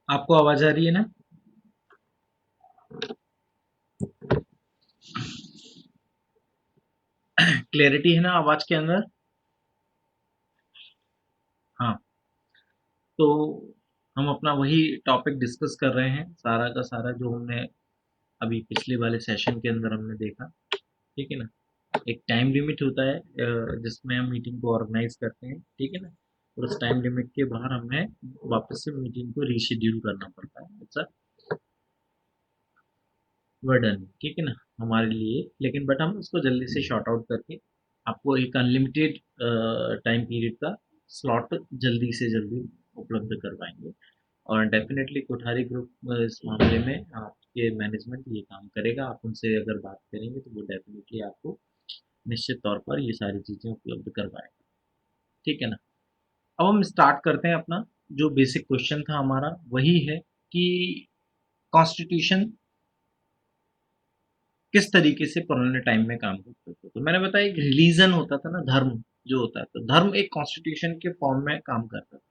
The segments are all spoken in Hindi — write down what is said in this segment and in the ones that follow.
आपको आवाज आ रही है ना? क्लैरिटी है ना आवाज के अंदर? हाँ। तो हम अपना वही टॉपिक डिस्कस कर रहे हैं, सारा का सारा जो हमने अभी पिछले वाले सेशन के अंदर हमने देखा। ठीक है ना? एक टाइम लिमिट होता है जिसमें हम मीटिंग को ऑर्गेनाइज करते हैं। ठीक है ना? और उस टाइम लिमिट के बाहर हमें वापस से मीटिंग को रीशेड्यूल करना पड़ता है। It's a burden. ठीक है ना? हमारे लिए, लेकिन बट हम उसको जल्दी से शॉर्ट आउट करके आपको एक अनलिमिटेड टाइम पीरियड का स्लॉट जल्दी से जल्दी उपलब्ध करवाएंगे। और डेफिनेटली कोठारी ग्रुप इस मामले में आपके मैनेजमेंट ये काम करेगा। आप उनसे अगर बात करेंगे तो वो डेफिनेटली आपको निश्चित तौर पर ये सारी चीज़ें उपलब्ध करवाएगा। ठीक है ना? अब हम स्टार्ट करते हैं अपना जो बेसिक क्वेश्चन था हमारा, वही है कि कॉन्स्टिट्यूशन किस तरीके से पुराने टाइम में काम करते थे। तो मैंने बताया एक रिलीजन होता था ना, धर्म जो होता है, तो धर्म एक कॉन्स्टिट्यूशन के फॉर्म में काम करता था।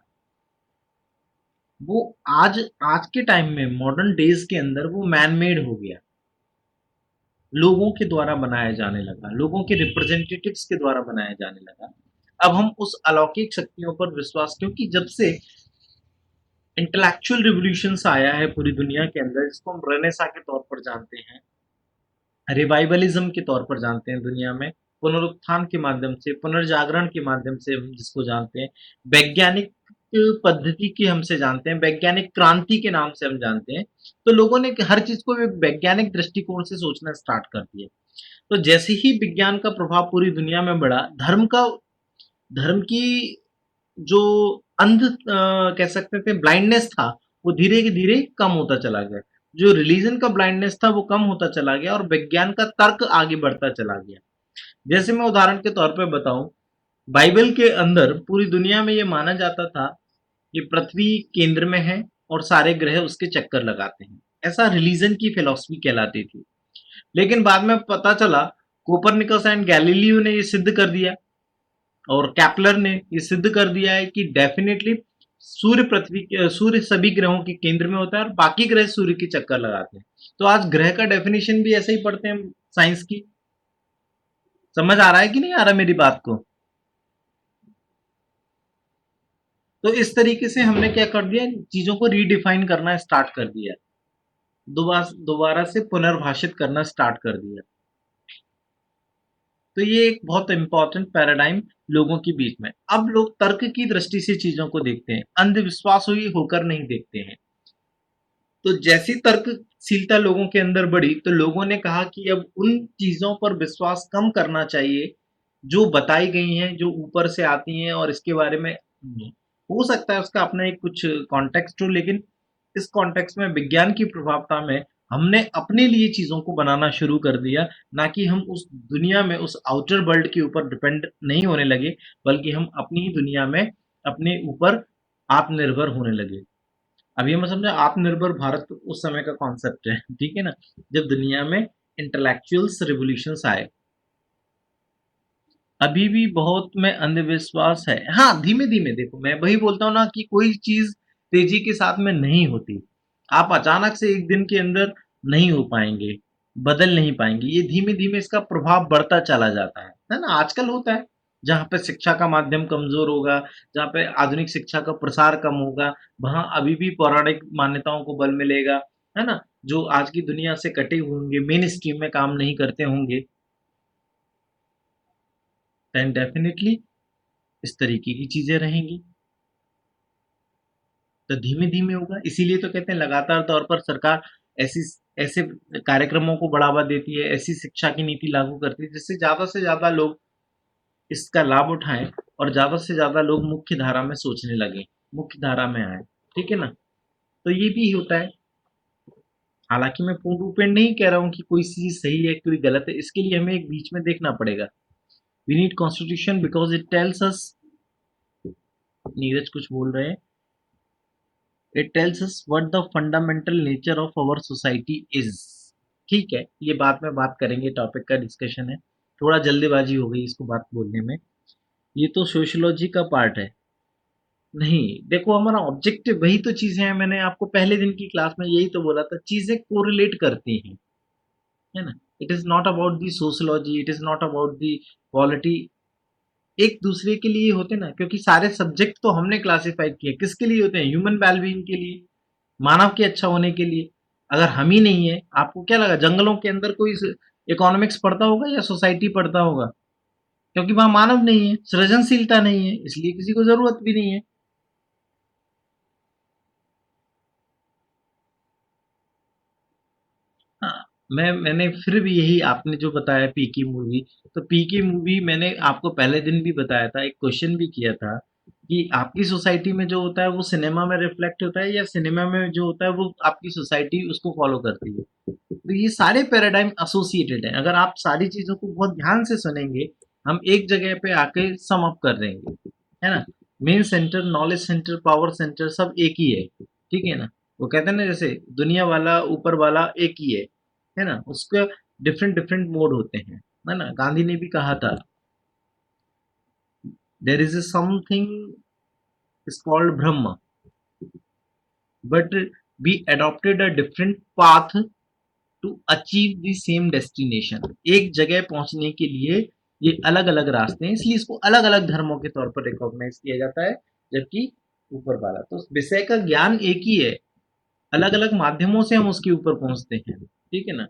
वो आज आज के टाइम में मॉडर्न डेज के अंदर वो मैन मेड हो गया, लोगों के द्वारा बनाया जाने लगा, लोगों के रिप्रेजेंटेटिव्स के द्वारा बनाया जाने लगा। अब हम उस अलौकिक शक्तियों पर विश्वास, क्योंकि जब से इंटेलेक्चुअल रिवोल्यूशन आया है पूरी दुनिया के अंदर, जिसको हम रेनेसा के तौर पर जानते हैं, रिवाइवलिज्म के तौर पर जानते हैं दुनिया में, पुनरुत्थान के माध्यम से, पुनर्जागरण के माध्यम से हम जिसको जानते हैं, वैज्ञानिक पद्धति की हमसे जानते हैं, वैज्ञानिक क्रांति के नाम से हम जानते हैं। तो लोगों ने हर चीज को एक वैज्ञानिक दृष्टिकोण से सोचना स्टार्ट कर दिया। तो जैसे ही विज्ञान का प्रभाव पूरी दुनिया में बढ़ा, धर्म की जो कह सकते थे ब्लाइंडनेस था, वो धीरे धीरे कम होता चला गया। जो रिलीजन का ब्लाइंडनेस था वो कम होता चला गया और विज्ञान का तर्क आगे बढ़ता चला गया। जैसे मैं उदाहरण के तौर पे बताऊं, बाइबल के अंदर पूरी दुनिया में ये माना जाता था कि पृथ्वी केंद्र में है और सारे ग्रह उसके चक्कर लगाते हैं। ऐसा रिलीजन की फिलॉसफी कहलाती थी। लेकिन बाद में पता चला, कोपरनिकस एंड गैलीलियो ने ये सिद्ध कर दिया और कैप्लर ने ये सिद्ध कर दिया है कि डेफिनेटली सूर्य सभी ग्रहों के केंद्र में होता है और बाकी ग्रह सूर्य की चक्कर लगाते हैं। तो आज ग्रह का डेफिनेशन भी ऐसे ही पढ़ते हैं साइंस की। समझ आ रहा है कि नहीं आ रहा मेरी बात को? तो इस तरीके से हमने क्या कर दिया, चीजों को रीडिफाइन करना स्टार्ट कर दिया, दोबारा दोबारा से पुनर्भाषित करना स्टार्ट कर दिया। तो ये एक बहुत इंपॉर्टेंट पैराडाइम लोगों के बीच में। अब लोग तर्क की दृष्टि से चीजों को देखते हैं, अंधविश्वास हुई होकर नहीं देखते हैं। तो जैसी तर्कशीलता लोगों के अंदर बढ़ी, तो लोगों ने कहा कि अब उन चीजों पर विश्वास कम करना चाहिए जो बताई गई हैं, जो ऊपर से आती हैं, और इसके बारे में हो सकता है उसका अपना एक कुछ कॉन्टेक्स्ट हो, लेकिन इस कॉन्टेक्स्ट में विज्ञान की प्रभावता में हमने अपने लिए चीजों को बनाना शुरू कर दिया। ना कि हम उस दुनिया में, उस आउटर वर्ल्ड के ऊपर डिपेंड नहीं होने लगे, बल्कि हम अपनी ही दुनिया में अपने ऊपर आत्मनिर्भर होने लगे। अब ये मैं समझा, आत्मनिर्भर भारत उस समय का कॉन्सेप्ट है। ठीक है ना? जब दुनिया में इंटेलेक्चुअल्स रिवोल्यूशंस आए। अभी भी बहुत में अंधविश्वास है। हाँ, धीमे धीमे देखो, मैं वही बोलता हूँ ना कि कोई चीज तेजी के साथ में नहीं होती। आप अचानक से एक दिन के अंदर नहीं हो पाएंगे, बदल नहीं पाएंगे। ये धीमे धीमे इसका प्रभाव बढ़ता चला जाता है ना? आजकल होता है, जहाँ पे शिक्षा का माध्यम कमजोर होगा, जहाँ पे आधुनिक शिक्षा का प्रसार कम होगा, वहां अभी भी पौराणिक मान्यताओं को बल मिलेगा, है ना? जो आज की दुनिया से कटे हुए होंगे, मेन स्ट्रीम में काम नहीं करते होंगे, देन डेफिनेटली इस तरीके की चीजें रहेंगी। तो धीमे धीमे होगा। इसीलिए तो कहते हैं लगातार तौर पर सरकार ऐसी ऐसे कार्यक्रमों को बढ़ावा देती है, ऐसी शिक्षा की नीति लागू करती है जिससे ज्यादा से ज्यादा लोग इसका लाभ उठाएं और ज्यादा से ज्यादा लोग मुख्य धारा में सोचने लगे, मुख्य धारा में आए। ठीक है ना? तो ये भी होता है। हालांकि मैं पूर्ण रूप में नहीं कह रहा हूँ कि कोई चीज सही है कोई गलत है, इसके लिए हमें एक बीच में देखना पड़ेगा। We need constitution because it tells us, Neeraj कुछ बोल रहे हैं, it tells us what the fundamental nature of our society is. ठीक है, ये बाद में बात करेंगे, टॉपिक का डिस्कशन है। थोड़ा जल्दीबाजी हो गई इसको बात बोलने में। ये तो सोशियोलॉजी का पार्ट है। नहीं, देखो हमारा ऑब्जेक्टिव वही तो चीज़ें हैं, मैंने आपको पहले दिन की क्लास में यही तो बोला था, चीज़ें कोरिलेट करती हैं, है ना? It is not about the sociology, it is not about the polity, एक दूसरे के लिए होते हैं ना, क्योंकि सारे सब्जेक्ट तो हमने क्लासिफाई किए, किसके लिए होते हैं? ह्यूमन वेलबीइंग के लिए, मानव के अच्छा होने के लिए। अगर हम ही नहीं है, आपको क्या लगा जंगलों के अंदर कोई इकोनॉमिक्स पढ़ता होगा या सोसाइटी पढ़ता होगा? क्योंकि वहां मानव नहीं है, सृजनशीलता नहीं है, इसलिए किसी को जरूरत भी नहीं है। हाँ, मैंने फिर भी यही आपने जो बताया पी की मूवी, तो पी की मूवी मैंने आपको पहले दिन भी बताया था, एक क्वेश्चन भी किया था कि आपकी सोसाइटी में जो होता है वो सिनेमा में रिफ्लेक्ट होता है या सिनेमा में जो होता है वो आपकी सोसाइटी उसको फॉलो करती है। तो ये सारे पैराडाइम एसोसिएटेड हैं, अगर आप सारी चीज़ों को बहुत ध्यान से सुनेंगे, हम एक जगह पे आके सम अप कर देंगे, है ना? Main centre, knowledge centre, power centre सब एक ही है, ठीक है ना? वो कहते हैं ना जैसे दुनिया वाला, ऊपर वाला एक ही है ना? उसके डिफरेंट डिफरेंट मोड होते हैं, है ना? गांधी ने भी कहा था, there is something is called Brahm, but we adopted a different path to achieve the same destination. एक जगह पहुंचने के लिए ये अलग अलग रास्ते हैं, इसलिए इसको अलग अलग धर्मों के तौर पर रिकॉग्नाइज किया जाता है, जबकि ऊपर वाला तो विषय का ज्ञान एक ही है, अलग अलग माध्यमों से हम उसके ऊपर पहुंचते हैं, ठीक है ना?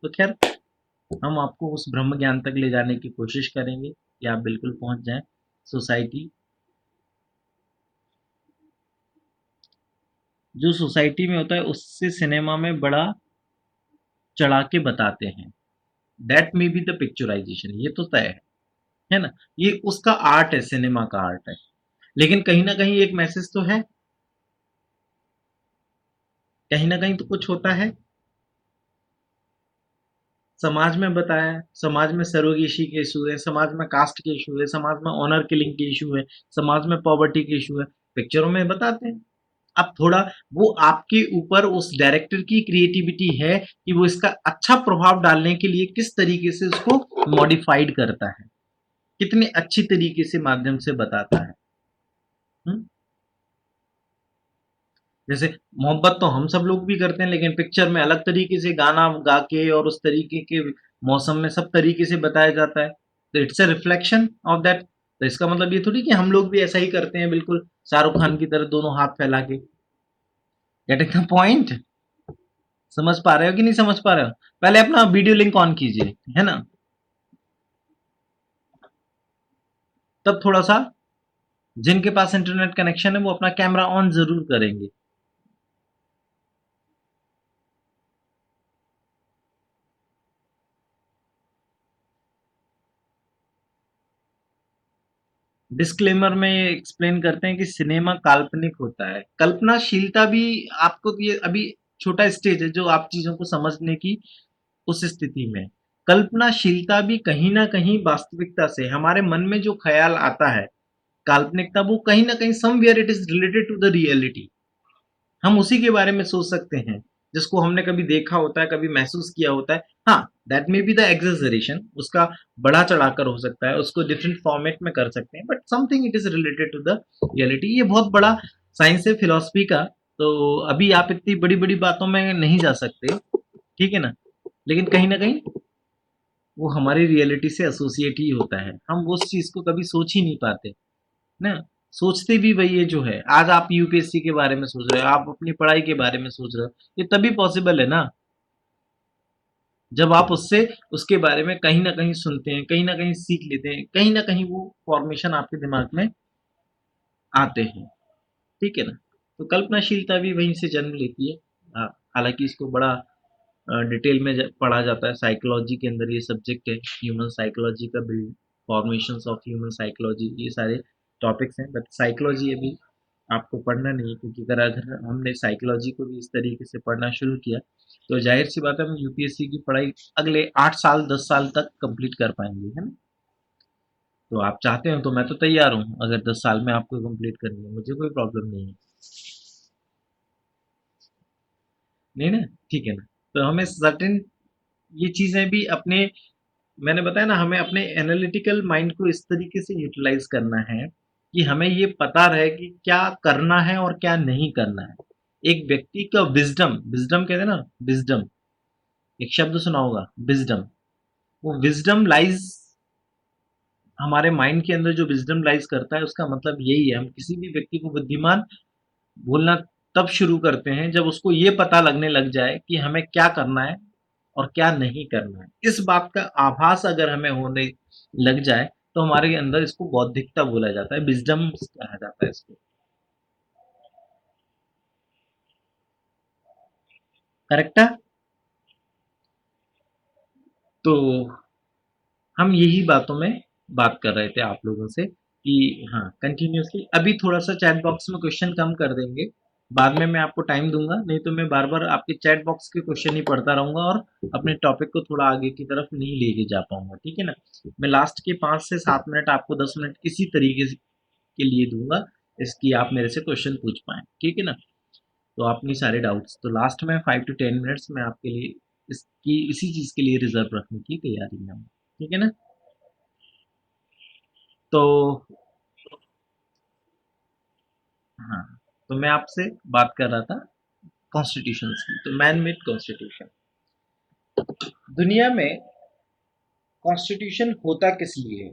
तो खैर, हम आपको उस ब्रह्म ज्ञान तक ले जाने की कोशिश करेंगे कि आप बिल्कुल पहुंच जाएं। सोसाइटी, जो सोसाइटी में होता है उससे सिनेमा में बड़ा चढ़ा के बताते हैं, that may be the picturisation, ये तो तय है ना? ये उसका आर्ट है, सिनेमा का आर्ट है, लेकिन कहीं ना कहीं एक मैसेज तो है, कहीं ना कहीं तो कुछ होता है। समाज में बताया है, समाज में सरोगेसी के इशू है, समाज में कास्ट के इशू है, समाज में ऑनर किलिंग के इशू है, समाज में पॉवर्टी के इशू है, पिक्चरों में बताते हैं। अब थोड़ा वो आपके ऊपर उस डायरेक्टर की क्रिएटिविटी है कि वो इसका अच्छा प्रभाव डालने के लिए किस तरीके से उसको मॉडिफाइड करता है, कितने अच्छी तरीके से माध्यम से बताता है। हुँ? जैसे मोहब्बत तो हम सब लोग भी करते हैं, लेकिन पिक्चर में अलग तरीके से गाना गा के और उस तरीके के मौसम में सब तरीके से बताया जाता है, तो it's a reflection of that. तो इसका मतलब ये थोड़ी कि हम लोग भी ऐसा ही करते हैं बिल्कुल शाहरुख खान की तरह दोनों हाथ फैला के। Getting the point? समझ पा रहे हो कि नहीं समझ पा रहे हो? पहले अपना वीडियो लिंक ऑन कीजिए, है ना? तब थोड़ा सा, जिनके पास इंटरनेट कनेक्शन है वो अपना कैमरा ऑन जरूर करेंगे। डिस्क्लेमर में एक्सप्लेन करते हैं कि सिनेमा काल्पनिक होता है, कल्पनाशीलता भी, आपको ये अभी छोटा स्टेज है जो आप चीजों को समझने की उस स्थिति में, कल्पनाशीलता भी कहीं ना कहीं वास्तविकता से, हमारे मन में जो ख्याल आता है काल्पनिकता, वो कहीं ना कहीं somewhere it is related to the reality, हम उसी के बारे में सोच सकते हैं जिसको हमने कभी देखा होता है, कभी महसूस किया होता है। हाँ, that may be the exaggeration, उसका बढ़ा चढ़ाकर हो सकता है, उसको डिफरेंट फॉर्मेट में कर सकते हैं, but something it is related to the reality. ये बहुत बड़ा साइंस है फिलोसफी का, तो अभी आप इतनी बड़ी बड़ी बातों में नहीं जा सकते, ठीक है ना? लेकिन कहीं ना कहीं वो हमारी रियलिटी से एसोसिएट ही होता है, हम उस चीज को कभी सोच ही नहीं पाते ना। सोचते भी वही है जो है, आज आप यूपीएससी के बारे में सोच रहे हो, आप अपनी पढ़ाई के बारे में सोच रहे हो, ये तभी पॉसिबल है ना जब आप उससे, उसके बारे में कहीं ना कहीं सुनते हैं, कहीं ना कहीं सीख लेते हैं, कहीं ना कहीं वो फॉर्मेशन आपके दिमाग में आते हैं, ठीक है ना? तो कल्पनाशीलता भी वहीं से जन्म लेती है। हालांकि इसको बड़ा डिटेल में पढ़ा जाता है, साइकोलॉजी के अंदर ये सब्जेक्ट है, ह्यूमन साइकोलॉजी का build, formations of human psychology, ये सारे टॉपिक्स हैं, बट साइकोलॉजी अभी आपको पढ़ना नहीं है, क्योंकि अगर अगर हमने साइकोलॉजी को भी इस तरीके से पढ़ना शुरू किया तो जाहिर सी बात है हम यूपीएससी की पढ़ाई अगले 8 साल 10 साल तक कंप्लीट कर पाएंगे, है ना? तो आप चाहते हो तो मैं तो तैयार हूँ, अगर 10 साल में आपको कंप्लीट करनी है मुझे कोई प्रॉब्लम नहीं है। नहीं ना? ठीक है ना? तो हमें सर्टेन ये चीज़ें भी अपने, मैंने बताया ना, हमें अपने एनालिटिकल माइंड को इस तरीके से यूटिलाइज करना है कि हमें ये पता रहे कि क्या करना है और क्या नहीं करना है। एक व्यक्ति का विजडम, विजडम कहते हैं ना, विजडम, एक शब्द सुना होगा, विजडम। वो विजडम लाइज, हमारे माइंड के अंदर जो विजडम लाइज करता है, उसका मतलब यही है, हम किसी भी व्यक्ति को बुद्धिमान बोलना तब शुरू करते हैं जब उसको ये पता लगने लग जाए कि हमें क्या करना है और क्या नहीं करना है। इस बात का आभास अगर हमें होने लग जाए तो हमारे अंदर इसको बौद्धिकता बोला जाता है, विजडम कहा जाता है इसको। करेक्ट है? तो हम यही बातों में बात कर रहे थे आप लोगों से कि हाँ, कंटिन्यूअसली अभी थोड़ा सा चैट बॉक्स में क्वेश्चन कम कर देंगे, बाद में मैं आपको टाइम दूंगा, नहीं तो मैं बार बार आपके चैट बॉक्स के क्वेश्चन ही पढ़ता रहूंगा और अपने टॉपिक को थोड़ा आगे की तरफ नहीं लेके जा पाऊंगा, ठीक है ना। मैं लास्ट के 5 से 7 मिनट आपको 10 मिनट इसी तरीके के लिए दूंगा, इसकी आप मेरे से क्वेश्चन पूछ पाए, ठीक है ना। तो अपनी सारे डाउट्स तो लास्ट में 5 to 10 मिनट्स में आपके लिए इसकी इसी चीज के लिए रिजर्व रखने की तैयारी में हूँ, ठीक है ना। तो हाँ, तो मैं आपसे बात कर रहा था कॉन्स्टिट्यूशन की। तो मैन मेड कॉन्स्टिट्यूशन, दुनिया में कॉन्स्टिट्यूशन होता किस लिए है?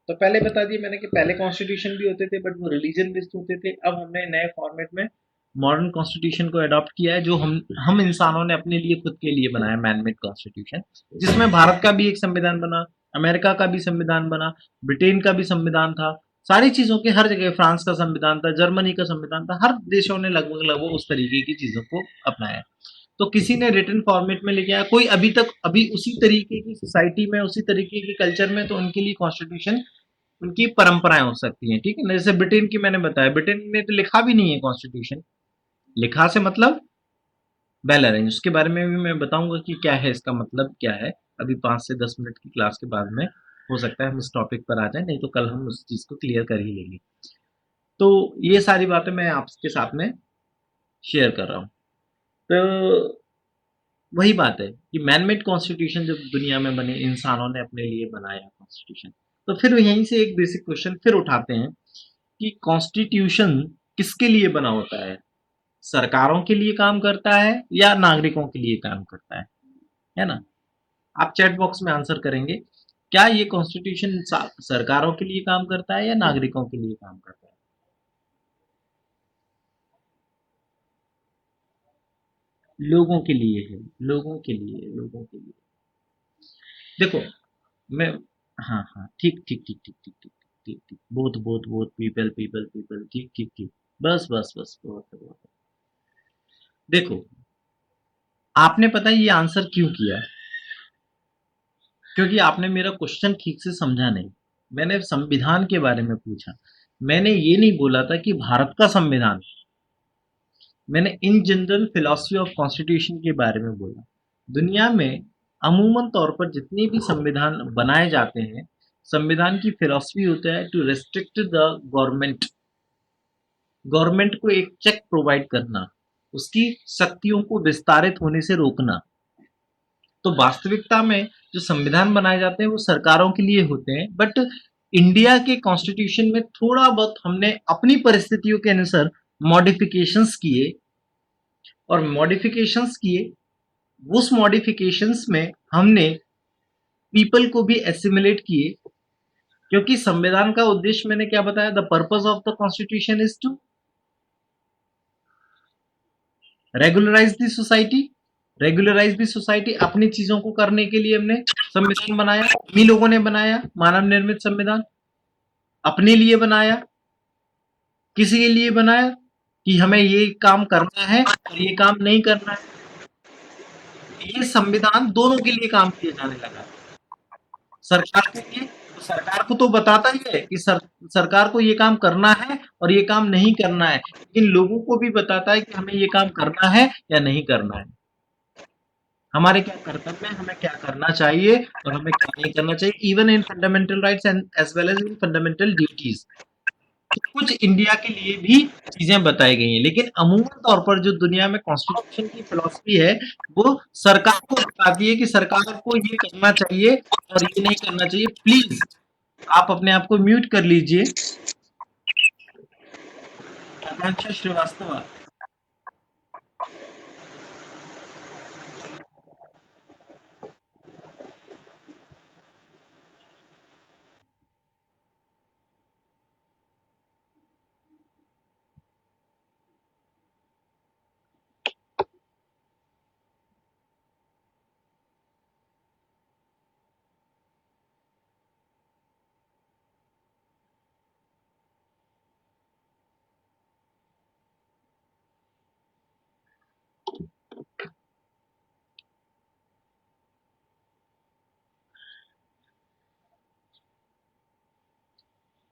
तो पहले बता दिया मैंने कि पहले कॉन्स्टिट्यूशन भी होते थे बट वो रिलीजन बेस्ड होते थे। अब हमने नए फॉर्मेट में मॉडर्न कॉन्स्टिट्यूशन को अडॉप्ट किया है, जो हम इंसानों ने अपने लिए खुद के लिए बनाया, मैन मेड कॉन्स्टिट्यूशन, जिसमें भारत का भी एक संविधान बना, अमेरिका का भी संविधान बना, ब्रिटेन का भी संविधान था, सारी चीजों के हर जगह, फ्रांस का संविधान था, जर्मनी का संविधान था, हर देशों ने लगभग लगभग उस तरीके की चीजों को अपनाया। तो किसी ने रिटन फॉर्मेट में लेके आया, कोई अभी तक अभी उसी तरीके की सोसाइटी में, उसी तरीके के कल्चर में, तो उनके लिए कॉन्स्टिट्यूशन, उनकी परंपराएं हो सकती हैं, ठीक है ना। जैसे ब्रिटेन की मैंने बताया, ब्रिटेन ने तो लिखा भी नहीं है कॉन्स्टिट्यूशन, लिखा से मतलब वेल अरेंज, उसके बारे में भी मैं बताऊंगा कि क्या है, इसका मतलब क्या है। अभी 5 से 10 मिनट की क्लास के बाद में हो सकता है हम इस टॉपिक पर आ जाए, नहीं तो कल हम उस चीज को क्लियर कर ही लेंगे। तो ये सारी बातें मैं आपके साथ में शेयर कर रहा हूँ। तो वही बात है कि मैनमेड कॉन्स्टिट्यूशन जब दुनिया में बने, इंसानों ने अपने लिए बनाया कॉन्स्टिट्यूशन, तो फिर यहीं से एक बेसिक क्वेश्चन फिर उठाते हैं कि कॉन्स्टिट्यूशन किसके लिए बना होता है? सरकारों के लिए काम करता है या नागरिकों के लिए काम करता है ना। आप चैट बॉक्स में आंसर करेंगे, क्या ये कॉन्स्टिट्यूशन सरकारों के लिए काम करता है या नागरिकों के लिए काम करता है? लोगों के लिए है, लोगों के लिए, लोगों के लिए। देखो, मैं, हाँ हाँ, ठीक ठीक ठीक ठीक ठीक ठीक ठीक ठीक, बहुत बहुत बहुत, पीपल पीपल पीपल, ठीक ठीक ठीक, बस बस बस, बहुत है बहुत है। देखो, आपने पता है ये आंसर क्यों किया? क्योंकि आपने मेरा क्वेश्चन ठीक से समझा नहीं। मैंने संविधान के बारे में पूछा, मैंने ये नहीं बोला था कि भारत का संविधान, मैंने in general philosophy of constitution के बारे में बोला। दुनिया में अमूमन तौर पर जितने भी संविधान बनाए जाते हैं, संविधान की फिलॉसफी होता है to restrict the government, government को एक चेक प्रोवाइड करना, उसकी शक्तियों को विस्तारित होने से रोकना। तो वास्तविकता में जो संविधान बनाए जाते हैं वो सरकारों के लिए होते हैं, बट इंडिया के कॉन्स्टिट्यूशन में थोड़ा बहुत हमने अपनी परिस्थितियों के अनुसार मॉडिफिकेशंस किए, और मॉडिफिकेशंस किए, उस मॉडिफिकेशंस में हमने पीपल को भी एसिमुलेट किए, क्योंकि संविधान का उद्देश्य मैंने क्या बताया, the purpose of the constitution is to regularise the society, regularise the society. अपनी चीजों को करने के लिए हमने संविधान बनाया, हम ही लोगों ने बनाया, मानव निर्मित संविधान अपने लिए बनाया। किसी के लिए बनाया? कि हमें ये काम करना है और ये काम नहीं करना है। ये संविधान दोनों के लिए काम किया जाने लगा। सरकार के लिए, तो सरकार को तो बताता ही है कि सरकार को ये काम करना है और ये काम नहीं करना है, लेकिन लोगों को भी बताता है कि हमें ये काम करना है या नहीं करना है, हमारे क्या कर्तव्य है, हमें क्या करना चाहिए और हमें क्या नहीं करना चाहिए, even in fundamental rights and as well as in fundamental duties. तो कुछ इंडिया के लिए भी चीजें बताई गई हैं, लेकिन अमूमन तौर पर जो दुनिया में कॉन्स्टिट्यूशन की फिलॉसफी है, वो सरकार को बताती है कि सरकार को ये करना चाहिए और ये नहीं करना चाहिए। प्लीज आप अपने आप को म्यूट कर लीजिए। आकांक्षा श्रीवास्तव।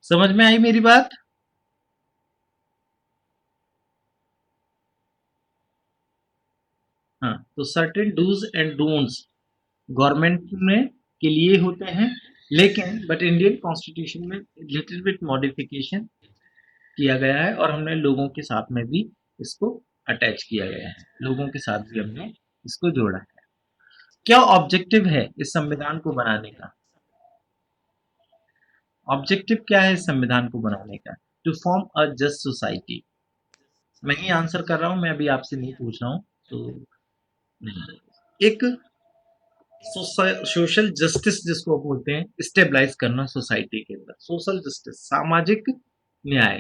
समझ में आई मेरी बात? हाँ, तो certain dos and don'ts government में के लिए होते हैं, लेकिन बट इंडियन कॉन्स्टिट्यूशन में लिटिल बिट मॉडिफिकेशन किया गया है और हमने लोगों के साथ में भी इसको अटैच किया गया है, लोगों के साथ भी हमने इसको जोड़ा है। क्या ऑब्जेक्टिव है इस संविधान को बनाने का? ऑब्जेक्टिव क्या है इस संविधान को बनाने का? To form a just society. मैं ही आंसर कर रहा हूं, मैं अभी आपसे नहीं पूछ रहा हूं, तो नहीं। एक सोशल जस्टिस जिसको बोलते हैं, स्टेबलाइज करना सोसाइटी के अंदर, सोशल जस्टिस,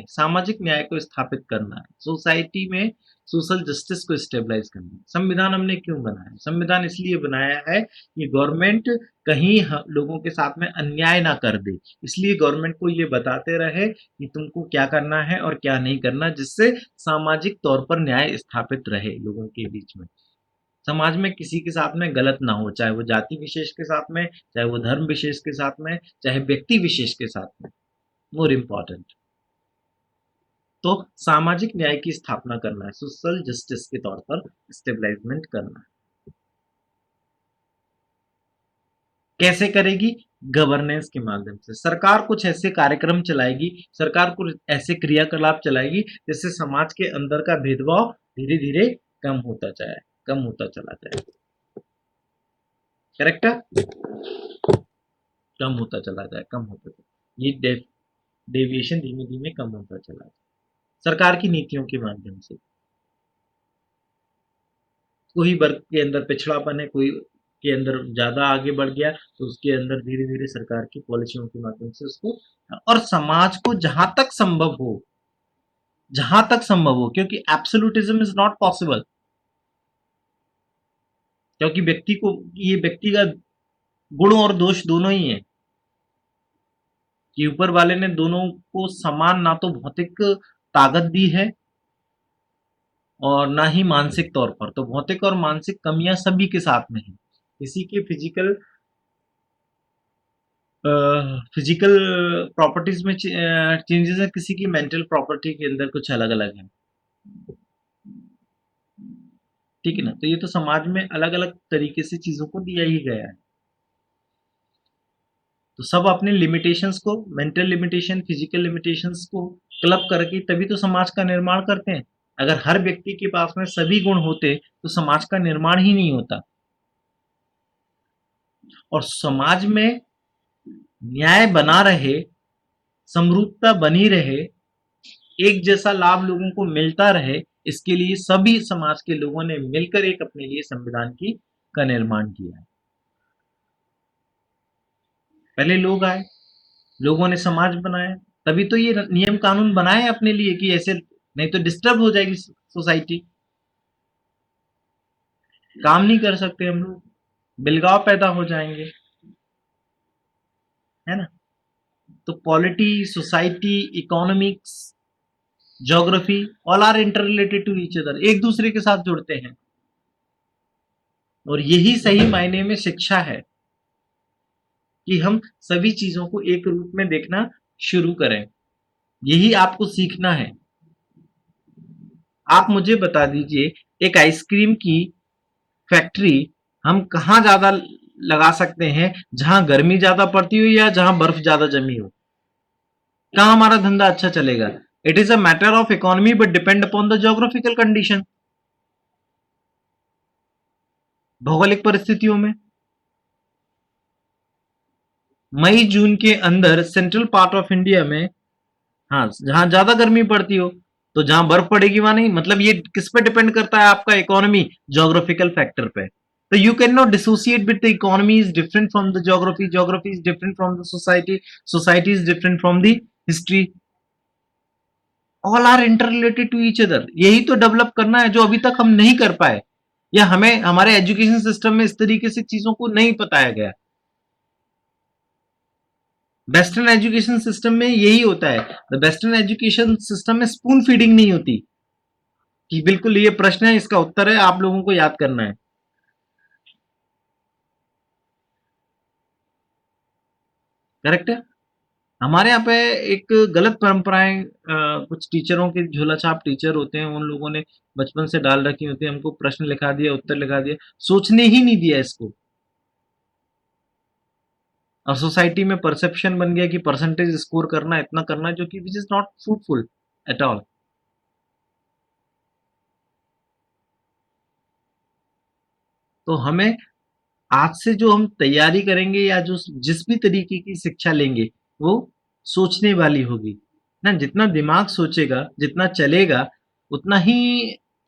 सामाजिक न्याय को स्थापित करना है सोसाइटी में, सोशल जस्टिस को स्टेबलाइज करना है। संविधान हमने क्यों बनाया? संविधान इसलिए बनाया है कि गवर्नमेंट कहीं लोगों के साथ में अन्याय ना कर दे, इसलिए गवर्नमेंट को ये बताते रहे कि तुमको क्या करना है और क्या नहीं करना, जिससे सामाजिक तौर पर न्याय स्थापित रहे लोगों के बीच में, समाज में किसी के साथ में गलत ना हो, चाहे वो जाति विशेष के साथ में, चाहे वो धर्म विशेष के साथ में, चाहे व्यक्ति विशेष के साथ में, मोर इम्पोर्टेंट। तो सामाजिक न्याय की स्थापना करना है, सोशल जस्टिस के तौर पर स्टेबलाइजमेंट करना है। कैसे करेगी? गवर्नेंस के माध्यम से सरकार कुछ ऐसे कार्यक्रम चलाएगी, सरकार कुछ ऐसे क्रियाकलाप चलाएगी जिससे समाज के अंदर का भेदभाव धीरे धीरे कम होता जाए, कम होता चला जाए। करेक्ट है? कम होता चला जाए, कम होता जाए, ये डेविएशन धीमे धीमे कम होता चला जाए सरकार की नीतियों के माध्यम से। कोई वर्ग के अंदर पिछड़ापन है, कोई के अंदर ज्यादा आगे बढ़ गया, तो उसके अंदर धीरे धीरे सरकार की पॉलिसियों के माध्यम से उसको, और समाज को जहां तक संभव हो, क्योंकि एब्सोल्यूटिज्म इज नॉट पॉसिबल, क्योंकि व्यक्ति को, ये व्यक्ति का गुण और दोष दोनों ही है, कि ऊपर वाले ने दोनों को समान ना तो भौतिक ताकत दी है और ना ही मानसिक तौर पर, तो भौतिक और मानसिक कमियां सभी के साथ में है, किसी के फिजिकल प्रॉपर्टीज में चेंजेस है, किसी की मेंटल प्रॉपर्टी के अंदर कुछ अलग अलग है, ठीक है ना? तो ये तो समाज में अलग अलग तरीके से चीजों को दिया ही गया है, तो सब अपने लिमिटेशंस को, मेंटल लिमिटेशन, फिजिकल लिमिटेशंस को क्लब करके तभी तो समाज का निर्माण करते हैं। अगर हर व्यक्ति के पास में सभी गुण होते तो समाज का निर्माण ही नहीं होता, और समाज में न्याय बना रहे, समरूपता बनी रहे, एक जैसा लाभ लोगों को मिलता रहे, इसके लिए सभी समाज के लोगों ने मिलकर एक अपने लिए संविधान की का निर्माण किया है। पहले लोग आए, लोगों ने समाज बनाया, तभी तो ये नियम कानून बनाए अपने लिए कि ऐसे, नहीं तो डिस्टर्ब हो जाएगी सोसाइटी, काम नहीं कर सकते हम लोग, बिलगाव पैदा हो जाएंगे, है ना? तो polity, society, economics, geography, all are interrelated to each other, एक दूसरे के साथ जुड़ते हैं, और यही सही मायने में शिक्षा है कि हम सभी चीजों को एक रूप में देखना शुरू करें, यही आपको सीखना है। आप मुझे बता दीजिए, एक आइसक्रीम की फैक्ट्री हम कहाँ ज्यादा लगा सकते हैं, जहां गर्मी ज्यादा पड़ती हो या जहां बर्फ ज्यादा जमी हो? कहाँ हमारा धंधा अच्छा चलेगा? It is a matter of economy but depend upon the geographical condition, भौगोलिक परिस्थितियों में। मई जून के अंदर सेंट्रल पार्ट ऑफ इंडिया में, हाँ, जहां ज्यादा गर्मी पड़ती हो, तो जहां बर्फ पड़ेगी वहां नहीं, मतलब ये किस पे डिपेंड करता है आपका इकोनॉमी, जोग्राफिकल फैक्टर पे। तो you can not dissociate with the economy is different from the geography, geography is different from the society, society is different from the history, all are interrelated to each other. यही तो डेवलप करना है जो अभी तक हम नहीं कर पाए, या हमें हमारे एजुकेशन सिस्टम में इस तरीके से चीजों को नहीं बताया गया। वेस्टर्न एजुकेशन सिस्टम में यही होता है, द वेस्टर्न एजुकेशन सिस्टम में स्पून फीडिंग नहीं होती कि बिल्कुल ये प्रश्न है इसका उत्तर है आप लोगों को याद करना है। करेक्ट है। हमारे यहाँ पे एक गलत परंपराएं, कुछ टीचरों के झोला छाप टीचर होते हैं, उन लोगों ने बचपन से डाल रखी होती है, हमको प्रश्न लिखा दिया, उत्तर लिखा दिया, सोचने ही नहीं दिया इसको। और सोसाइटी में परसेप्शन बन गया कि परसेंटेज स्कोर करना, इतना करना, जो कि which is not fruitful at all. तो हमें आज से जो हम तैयारी करेंगे या जो जिस भी तरीके की शिक्षा लेंगे वो सोचने वाली होगी ना। जितना दिमाग सोचेगा, जितना चलेगा, उतना ही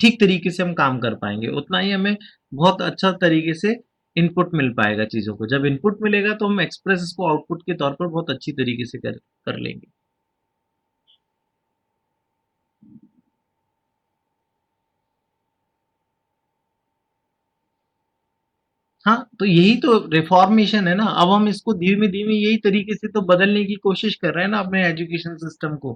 ठीक तरीके से हम काम कर पाएंगे, उतना ही हमें बहुत अच्छा तरीके से इनपुट मिल पाएगा चीज़ों को। जब इनपुट मिलेगा तो हम एक्सप्रेस इसको आउटपुट के तौर पर बहुत अच्छी तरीके से कर लेंगे। हाँ, तो यही तो रिफॉर्मेशन है ना। अब हम इसको धीमे धीमे यही तरीके से तो बदलने की कोशिश कर रहे हैं ना अपने एजुकेशन सिस्टम को,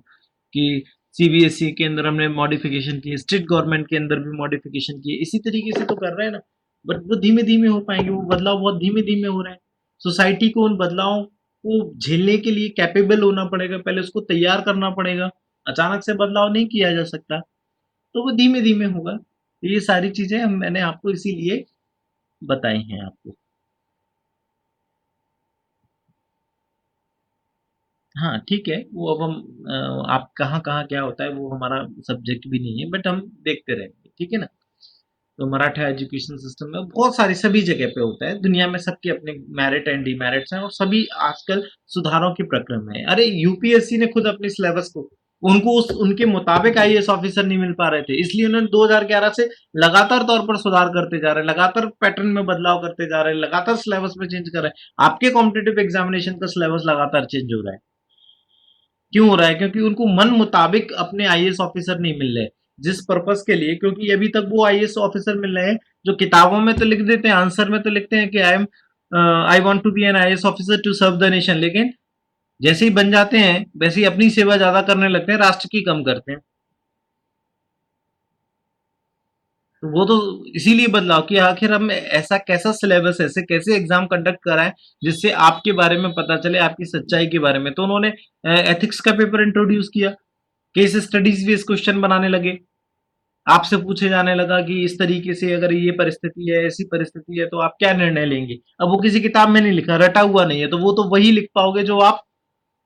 कि सीबीएसई के अंदर हमने मॉडिफिकेशन किए, स्टेट गवर्नमेंट के अंदर भी मॉडिफिकेशन किए, इसी तरीके से तो कर रहे हैं ना। बट वो धीमे धीमे हो पाएंगे, वो बदलाव बहुत धीमे धीमे हो रहे हैं। सोसाइटी को उन बदलावों को झेलने के लिए कैपेबल होना पड़ेगा, पहले उसको तैयार करना पड़ेगा। अचानक से बदलाव नहीं किया जा सकता, तो वो धीमे धीमे होगा। तो ये सारी चीजें मैंने आपको इसीलिए बताई हैं आपको। हाँ, ठीक है, वो अब हम आप कहाँ-कहाँ क्या होता है वो हमारा सब्जेक्ट भी नहीं है, बट हम देखते रहेंगे, ठीक है ना? तो मराठा एजुकेशन सिस्टम में बहुत सारी सभी जगह पे होता है, दुनिया में सबके अपने मेरिट एंड डिमेरिट्स हैं और सभी आजकल सुधारों की प्रक्रिया में है। अरे यूपीएससी ने खुद अपने सिलेबस को, उनको उस उनके मुताबिक आईएएस ऑफिसर नहीं मिल पा रहे थे, इसलिए उन्होंने 2011 से लगातार तौर पर सुधार करते जा रहे हैं, लगातार पैटर्न में बदलाव करते जा रहे हैं, लगातार सिलेबस में चेंज कर रहे हैं। आपके कॉम्पिटेटिव एग्जामिनेशन का सिलेबस लगातार चेंज हो रहा है। क्यों हो रहा है? क्योंकि उनको मन मुताबिक अपने आईएएस ऑफिसर नहीं मिल रहे, जिस पर्पस के लिए, क्योंकि अभी तक वो आईएएस ऑफिसर मिल रहे हैं जो किताबों में तो लिख देते हैं, आंसर में तो लिखते हैं कि I want to be an IAS officer to serve the nation, लेकिन जैसे ही बन जाते हैं वैसे ही अपनी सेवा ज्यादा करने लगते हैं, राष्ट्र की कम करते हैं। तो वो तो इसीलिए बदलाव कि आखिर हम ऐसा कैसा सिलेबस, ऐसे कैसे एग्जाम कंडक्ट कराएं जिससे आपके बारे में पता चले, आपकी सच्चाई के बारे में। तो उन्होंने एथिक्स का पेपर इंट्रोड्यूस किया, केस स्टडीज भी इस क्वेश्चन बनाने लगे, आपसे पूछे जाने लगा कि इस तरीके से अगर ये परिस्थिति है, ऐसी परिस्थिति है, तो आप क्या निर्णय लेंगे। अब वो किसी किताब में नहीं लिखा, रटा हुआ नहीं है, तो वो तो वही लिख पाओगे जो आप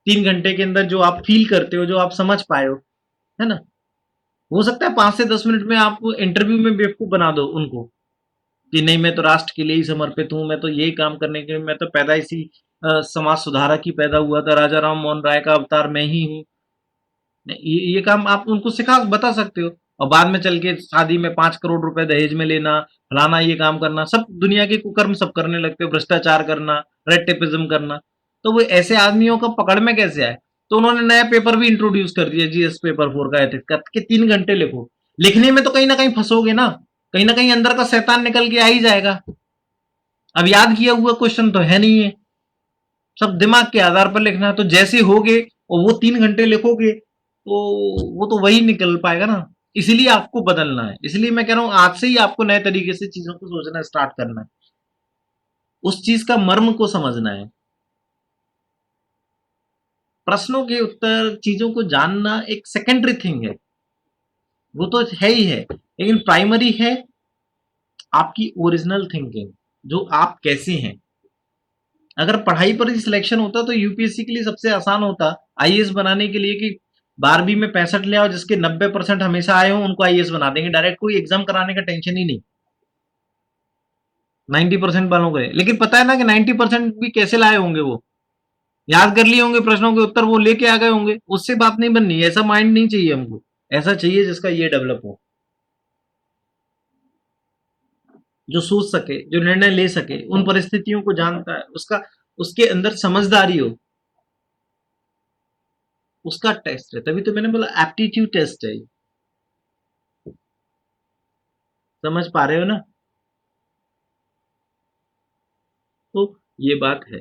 3 घंटे के अंदर, जो आप फील करते हो, जो आप समझ पाए हो, है ना। हो सकता है 5 से 10 मिनट में आप इंटरव्यू में बेवकूफ बना दो उनको कि नहीं मैं तो राष्ट्र के लिए ही समर्पित हूँ, मैं तो यही काम करने के लिए, मैं तो पैदाइशी समाज सुधारक ही पैदा हुआ था, राजा राम मोहन राय का अवतार मैं ही हूँ। ये काम आप उनको सिखा बता सकते हो। और बाद में चल के शादी में 5 करोड़ रुपए दहेज में लेना, फलाना, ये काम करना, सब दुनिया के कुकर्म सब करने लगते हो, भ्रष्टाचार करना, रेड टेपिज्म करना। तो वो ऐसे आदमियों का पकड़ में कैसे आए? तो उन्होंने नया पेपर भी इंट्रोड्यूस कर दिया, जीएस पेपर 4 का एथिक्स का, कि 3 घंटे लिखो। लिखने में तो कहीं ना कहीं फंसोगे ना कहीं अंदर का शैतान निकल के आ ही जाएगा। अब याद किया हुआ क्वेश्चन तो है नहीं है, सब दिमाग के आधार पर लिखना है, तो जैसे होगे और वो 3 घंटे लिखोगे तो वो तो वही निकल पाएगा ना। इसीलिए आपको बदलना है, इसलिए मैं कह रहा हूं आज से ही आपको नए तरीके से चीजों को सोचना स्टार्ट करना है, उस चीज का मर्म को समझना है। प्रश्नों के उत्तर, चीजों को जानना एक सेकेंडरी थिंग है, वो तो है ही है, लेकिन प्राइमरी है आपकी ओरिजिनल थिंकिंग, जो आप कैसे हैं। अगर पढ़ाई पर ही सिलेक्शन होता तो यूपीएससी के लिए सबसे आसान होता आईएएस बनाने के लिए, कि 12वीं में 65 ले आओ, जिसके 90% हमेशा आए हो उनको आईएएस बना देंगे डायरेक्ट, कोई एग्जाम कराने का टेंशन ही नहीं 90% वालों को। लेकिन पता है ना कि 90% भी कैसे लाए होंगे, वो याद कर लिए होंगे प्रश्नों के उत्तर, वो लेके आ गए होंगे, उससे बात नहीं बननी, ऐसा माइंड नहीं चाहिए हमको। ऐसा चाहिए जिसका ये डेवलप हो, जो सोच सके, जो निर्णय ले सके, उन परिस्थितियों को जानता है, उसका उसके अंदर समझदारी हो, उसका टेस्ट है। तभी तो मैंने बोला एप्टीट्यूड टेस्ट है। समझ पा रहे हो ना? तो ये बात है।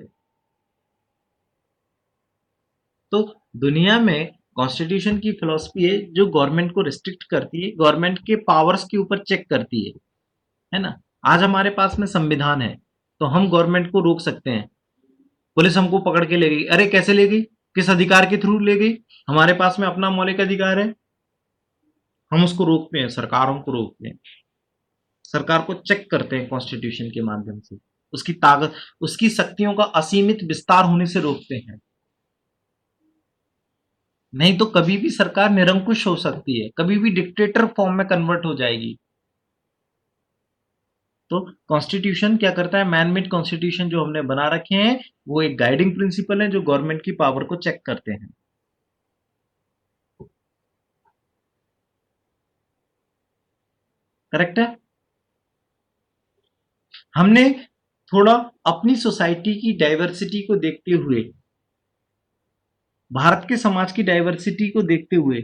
तो दुनिया में कॉन्स्टिट्यूशन की फिलॉसफी है जो गवर्नमेंट को रिस्ट्रिक्ट करती है, गवर्नमेंट के पावर्स के ऊपर चेक करती है ना? आज हमारे पास में संविधान है, तो हम गवर्नमेंट को रोक सकते हैं। पुलिस हमको पकड़ के ले गई, अरे कैसे ले गई, किस अधिकार के थ्रू ले गई? हमारे पास में अपना मौलिक अधिकार है, हम उसको रोकते हैं, सरकारों को रोकते हैं, सरकार को चेक करते हैं कॉन्स्टिट्यूशन के माध्यम से, उसकी ताकत, उसकी शक्तियों का असीमित विस्तार होने से रोकते हैं। नहीं तो कभी भी सरकार निरंकुश हो सकती है, कभी भी डिक्टेटर फॉर्म में कन्वर्ट हो जाएगी। तो कॉन्स्टिट्यूशन क्या करता है, मैन मेड कॉन्स्टिट्यूशन जो हमने बना रखे हैं वो एक गाइडिंग प्रिंसिपल है जो गवर्नमेंट की पावर को चेक करते हैं। करेक्ट है? हमने थोड़ा अपनी सोसाइटी की डाइवर्सिटी को देखते हुए, भारत के समाज की डाइवर्सिटी को देखते हुए,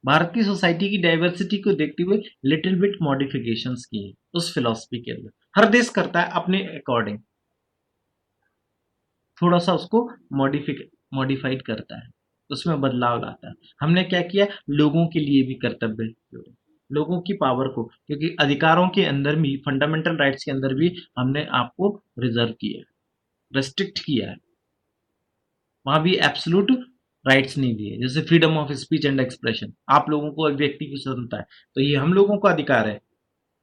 भारत की सोसाइटी की डाइवर्सिटी को देखते हुए लिटिल बिट मॉडिफिकेशंस किए उस फिलॉसफी के अंदर। हर देश करता है अपने अकॉर्डिंग, थोड़ा सा उसको मॉडिफाइड करता है, उसमें बदलाव लाता है। हमने क्या किया, लोगों के लिए भी कर्तव्य जोड़े, लोगों की पावर को, क्योंकि अधिकारों के अंदर भी, फंडामेंटल राइट्स के अंदर भी हमने आपको रिजर्व किया है, रेस्ट्रिक्ट किया है। वहां भी एब्सोल्यूट राइट्स नहीं दिए, जैसे freedom of speech and expression, आप लोगों को व्यक्ति की स्वतंत्रता है, तो ये हम लोगों का अधिकार है,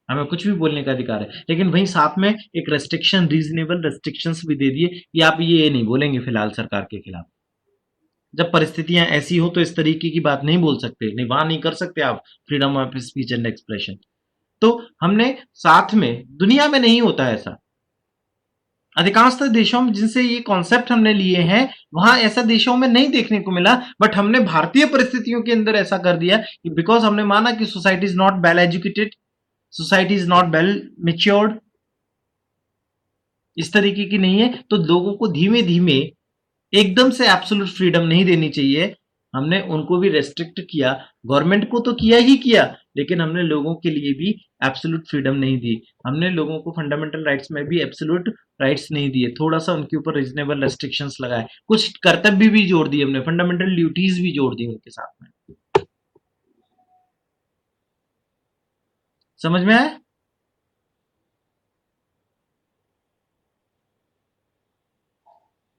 हमें कुछ भी बोलने का अधिकार है। लेकिन वहीं साथ में एक रेस्ट्रिक्शन, रीजनेबल रेस्ट्रिक्शंस भी दे दिए कि आप ये नहीं बोलेंगे फिलहाल सरकार के खिलाफ। जब परिस्थितियां ऐसी हो तो इस तरीके की बात नहीं बोल सकते, नहीं वहां नहीं कर सकते आप freedom of speech and expression. तो हमने साथ में, दुनिया में नहीं होता ऐसा, अधिकांशतः देशों में जिनसे ये कॉन्सेप्ट हमने लिए हैं वहां ऐसा देशों में नहीं देखने को मिला, बट हमने भारतीय परिस्थितियों के अंदर ऐसा कर दिया कि बिकॉज हमने माना कि society is not well educated, society is not well matured, इस तरीके की नहीं है, तो लोगों को धीमे धीमे एकदम से एब्सोल्यूट फ्रीडम नहीं देनी चाहिए, हमने उनको भी रेस्ट्रिक्ट किया। गवर्नमेंट को तो किया ही किया, लेकिन हमने लोगों के लिए भी एब्सोल्यूट फ्रीडम नहीं दी। हमने लोगों को फंडामेंटल राइट्स में भी एब्सोल्यूट राइट्स नहीं दिए, थोड़ा सा उनके ऊपर रीजनेबल रेस्ट्रिक्शंस लगाए, कुछ कर्तव्य भी जोड़ दिए हमने, फंडामेंटल ड्यूटीज भी जोड़ दी उनके साथ में। समझ में आया?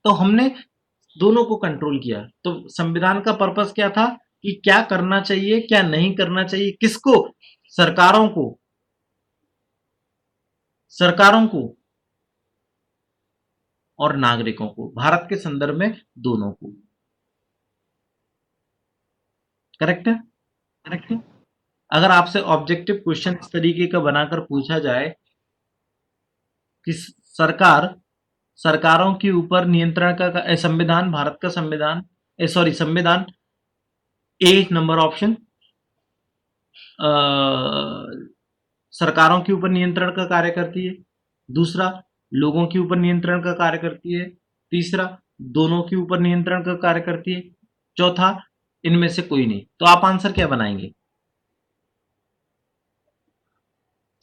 तो हमने दोनों को कंट्रोल किया। तो संविधान का पर्पस क्या था कि क्या करना चाहिए, क्या नहीं करना चाहिए, किसको, सरकारों को, सरकारों को और नागरिकों को, भारत के संदर्भ में दोनों को। करेक्ट है? करेक्ट है। अगर आपसे ऑब्जेक्टिव क्वेश्चन इस तरीके का बनाकर पूछा जाए कि सरकार, सरकारों के ऊपर नियंत्रण का संविधान, भारत का संविधान, सॉरी संविधान, ए नंबर ऑप्शन, सरकारों के ऊपर नियंत्रण का कार्य करती है, दूसरा लोगों के ऊपर नियंत्रण का कार्य करती है, तीसरा दोनों के ऊपर नियंत्रण का कार्य करती है, चौथा इनमें से कोई नहीं। तो आप आंसर क्या बनाएंगे?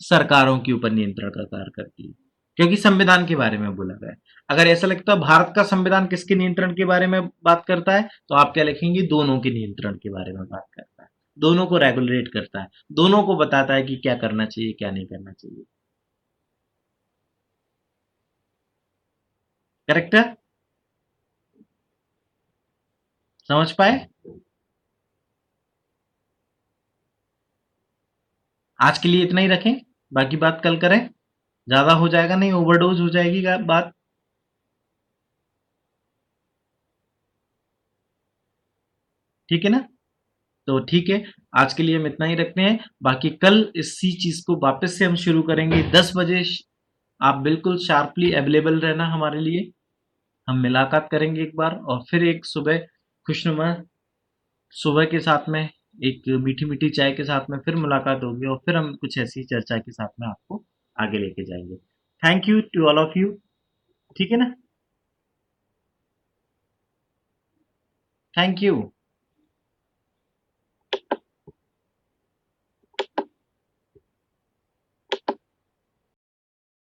सरकारों के ऊपर नियंत्रण का कार्य करती है, क्योंकि संविधान के बारे में बोला गया है। अगर ऐसा लगता है भारत का संविधान किसके नियंत्रण के बारे में बात करता है, तो आप क्या लिखेंगे? दोनों के नियंत्रण के बारे में बात करता है, दोनों को रेगुलेट करता है, दोनों को बताता है कि क्या करना चाहिए क्या नहीं करना चाहिए। करेक्ट है? समझ पाए? आज के लिए इतना ही रखें, बाकी बात कल करें, ज्यादा हो जाएगा नहीं, ओवरडोज हो जाएगी बात। ठीक है ना? तो ठीक है, आज के लिए हम इतना ही रखते हैं, बाकी कल इसी चीज को वापस से हम शुरू करेंगे 10 बजे। आप बिल्कुल शार्पली अवेलेबल रहना हमारे लिए। हम मुलाकात करेंगे एक बार, और फिर एक सुबह खुशनुमा सुबह के साथ में, एक मीठी मीठी चाय के साथ में फिर मुलाकात होगी, और फिर हम कुछ ऐसी चर्चा के साथ में आपको आगे लेके जाएंगे। Thank you to all of you. ठीक है ना? Thank you.